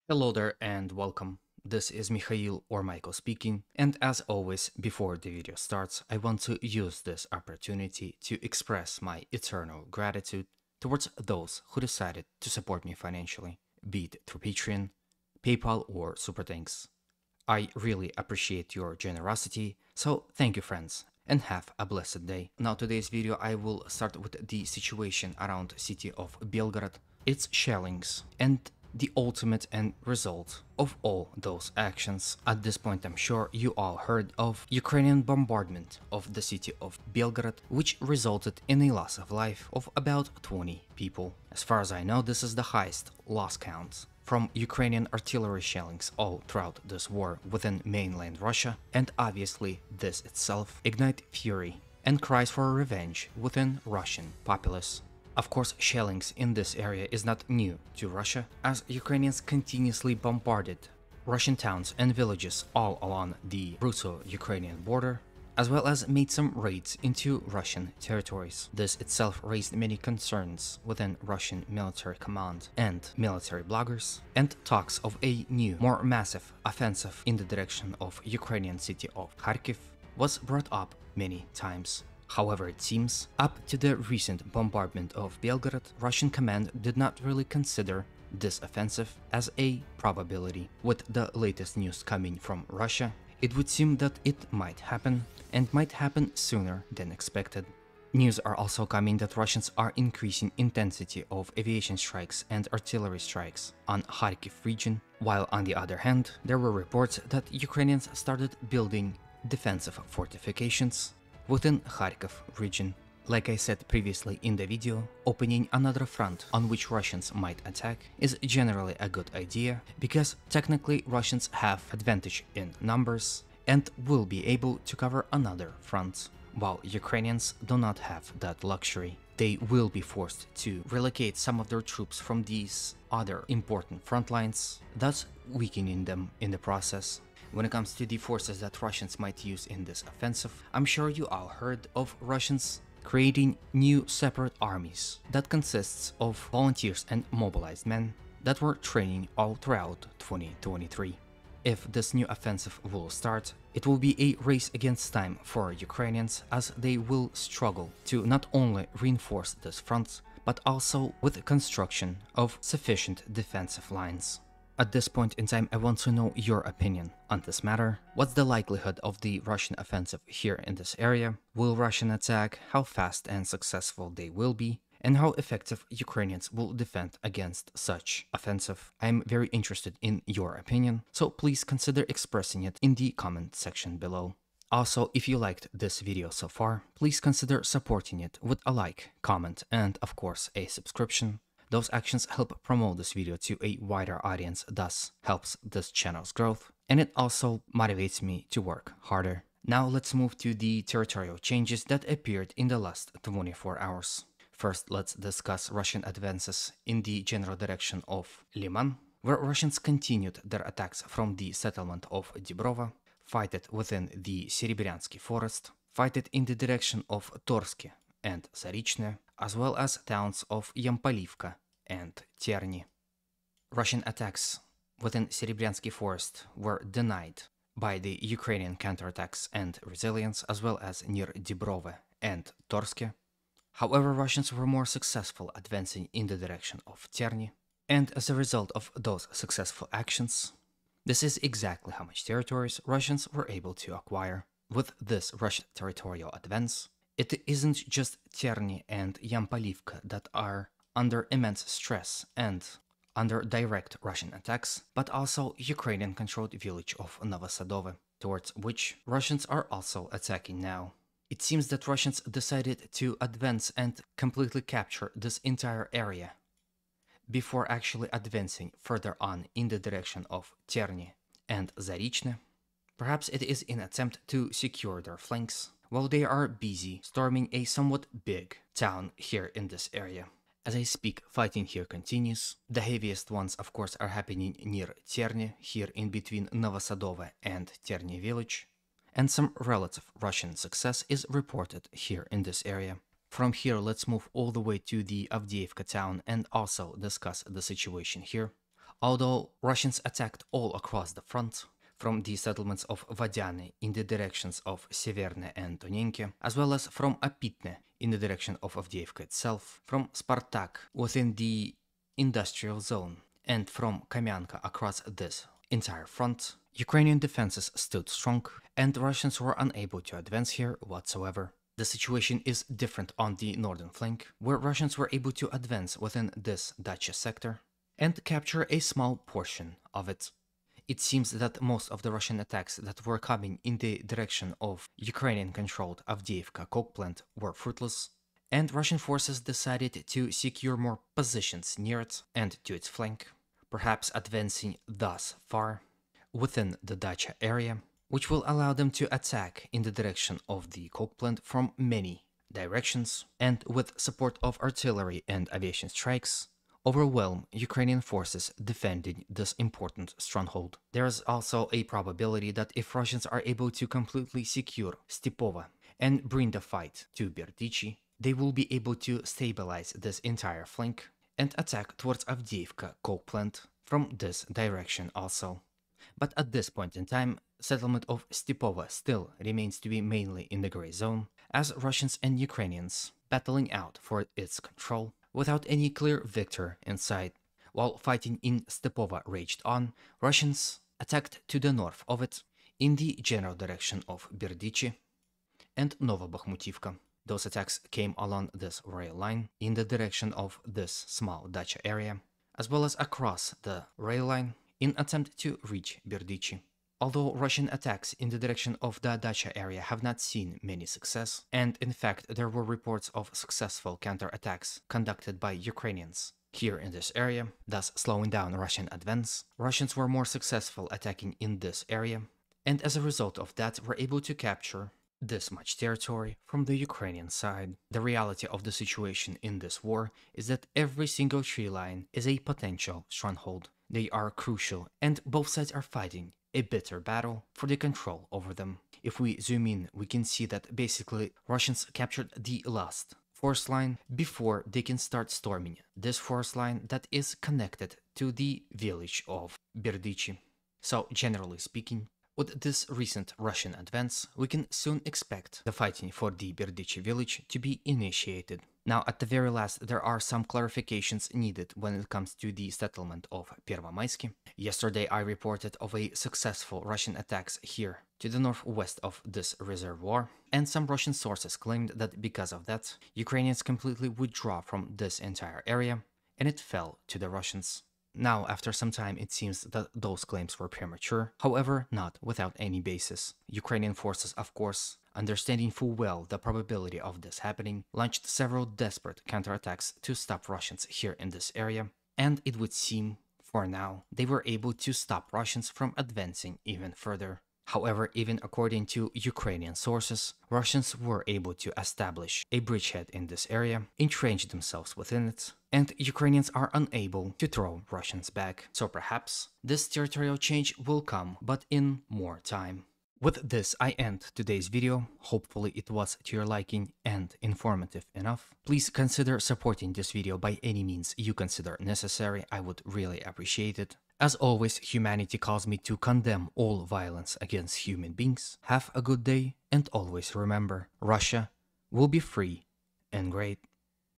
Hello there and welcome. This is Mikhail or Michael speaking, and as always, before the video starts, I want to use this opportunity to express my eternal gratitude towards those who decided to support me financially, be it through Patreon, PayPal, or Super Thanks. I really appreciate your generosity, so thank you friends, and have a blessed day. Now today's video I will start with the situation around city of Belgorod, its shellings, and the ultimate end result of all those actions. At this point I'm sure you all heard of Ukrainian bombardment of the city of Belgorod, which resulted in a loss of life of about 20 people. As far as I know, this is the highest loss count from Ukrainian artillery shellings all throughout this war within mainland Russia, and obviously this itself ignite fury and cries for revenge within Russian populace. Of course, shellings in this area is not new to Russia, as Ukrainians continuously bombarded Russian towns and villages all along the Russo-Ukrainian border, as well as made some raids into Russian territories. This itself raised many concerns within Russian military command and military bloggers, and talks of a new, more massive offensive in the direction of Ukrainian city of Kharkiv was brought up many times. However, it seems, up to the recent bombardment of Belgorod, Russian command did not really consider this offensive as a probability. With the latest news coming from Russia, it would seem that it might happen, and might happen sooner than expected. News are also coming that Russians are increasing intensity of aviation strikes and artillery strikes on Kharkiv region, while on the other hand, there were reports that Ukrainians started building defensive fortifications within Kharkiv region. Like I said previously in the video, opening another front on which Russians might attack is generally a good idea, because technically Russians have advantage in numbers and will be able to cover another front, while Ukrainians do not have that luxury. They will be forced to relocate some of their troops from these other important front lines, thus weakening them in the process. When it comes to the forces that Russians might use in this offensive, I'm sure you all heard of Russians creating new separate armies that consists of volunteers and mobilized men that were training all throughout 2023. If this new offensive will start, it will be a race against time for Ukrainians, as they will struggle to not only reinforce this front, but also with the construction of sufficient defensive lines. At this point in time, I want to know your opinion on this matter. What's the likelihood of the Russian offensive here in this area? Will Russian attack? How fast and successful they will be? And how effective Ukrainians will defend against such offensive? I'm very interested in your opinion, so please consider expressing it in the comment section below. Also, if you liked this video so far, please consider supporting it with a like, comment, and of course a subscription. Those actions help promote this video to a wider audience, thus helps this channel's growth, and it also motivates me to work harder. Now let's move to the territorial changes that appeared in the last 24 hours. First, let's discuss Russian advances in the general direction of Liman, where Russians continued their attacks from the settlement of Dibrovo, fight it within the Serebryansky forest, fight it in the direction of Torske and Zarichne, as well as towns of Yampolivka and Terny. Russian attacks within Serebryansky forest were denied by the Ukrainian counterattacks and resilience, as well as near Dibrovo and Torske. However, Russians were more successful advancing in the direction of Terny, and as a result of those successful actions, this is exactly how much territories Russians were able to acquire. With this Russian territorial advance, it isn't just Terny and Yampolivka that are under immense stress and under direct Russian attacks, but also Ukrainian-controlled village of Novosadove, towards which Russians are also attacking now. It seems that Russians decided to advance and completely capture this entire area before actually advancing further on in the direction of Terny and Zarichne. Perhaps it is in attempt to secure their flanks, while they are busy storming a somewhat big town here in this area. As I speak, fighting here continues. The heaviest ones, of course, are happening near Terny, here in between Novosadove and Terny village, and some relative Russian success is reported here in this area. From here, let's move all the way to the Avdiivka town and also discuss the situation here. Although Russians attacked all across the front, from the settlements of Vadiane in the directions of Severne and Tonenke, as well as from Apitne in the direction of Avdiivka itself, from Spartak within the industrial zone, and from Kamyanka across this entire front, Ukrainian defenses stood strong, and Russians were unable to advance here whatsoever. The situation is different on the northern flank, where Russians were able to advance within this Dacha sector and capture a small portion of it. It seems that most of the Russian attacks that were coming in the direction of Ukrainian-controlled Avdiivka coke plant were fruitless, and Russian forces decided to secure more positions near it and to its flank, perhaps advancing thus far within the Dacha area, which will allow them to attack in the direction of the coke plant from many directions, and with support of artillery and aviation strikes, overwhelm Ukrainian forces defending this important stronghold. There is also a probability that if Russians are able to completely secure Stepova and bring the fight to Berdichi, they will be able to stabilize this entire flank and attack towards Avdiivka coke plant from this direction also. But at this point in time, settlement of Stepova still remains to be mainly in the gray zone, as Russians and Ukrainians battling out for its control without any clear victor in sight. While fighting in Stepova raged on, Russians attacked to the north of it in the general direction of Berdichi and Novobakhmutivka. Those attacks came along this rail line in the direction of this small Dacha area, as well as across the rail line in attempt to reach Berdichi. Although Russian attacks in the direction of the Dacha area have not seen many success, and in fact there were reports of successful counterattacks conducted by Ukrainians here in this area, thus slowing down Russian advance, Russians were more successful attacking in this area, and as a result of that were able to capture this much territory from the Ukrainian side. The reality of the situation in this war is that every single tree line is a potential stronghold. They are crucial, and both sides are fighting a bitter battle for the control over them. If we zoom in, we can see that basically Russians captured the last force line before they can start storming this force line that is connected to the village of Berdichi. So generally speaking, with this recent Russian advance, we can soon expect the fighting for the Berdichi village to be initiated. Now, at the very last, there are some clarifications needed when it comes to the settlement of Pervomaisky. Yesterday, I reported of a successful Russian attacks here to the northwest of this reservoir, and some Russian sources claimed that because of that, Ukrainians completely withdraw from this entire area, and it fell to the Russians. Now, after some time, it seems that those claims were premature, however, not without any basis. Ukrainian forces, of course, understanding full well the probability of this happening, launched several desperate counterattacks to stop Russians here in this area, and it would seem, for now, they were able to stop Russians from advancing even further. However, even according to Ukrainian sources, Russians were able to establish a bridgehead in this area, entrench themselves within it, and Ukrainians are unable to throw Russians back. So perhaps this territorial change will come, but in more time. With this, I end today's video. Hopefully it was to your liking and informative enough. Please consider supporting this video by any means you consider necessary. I would really appreciate it. As always, humanity calls me to condemn all violence against human beings. Have a good day, and always remember, Russia will be free and great.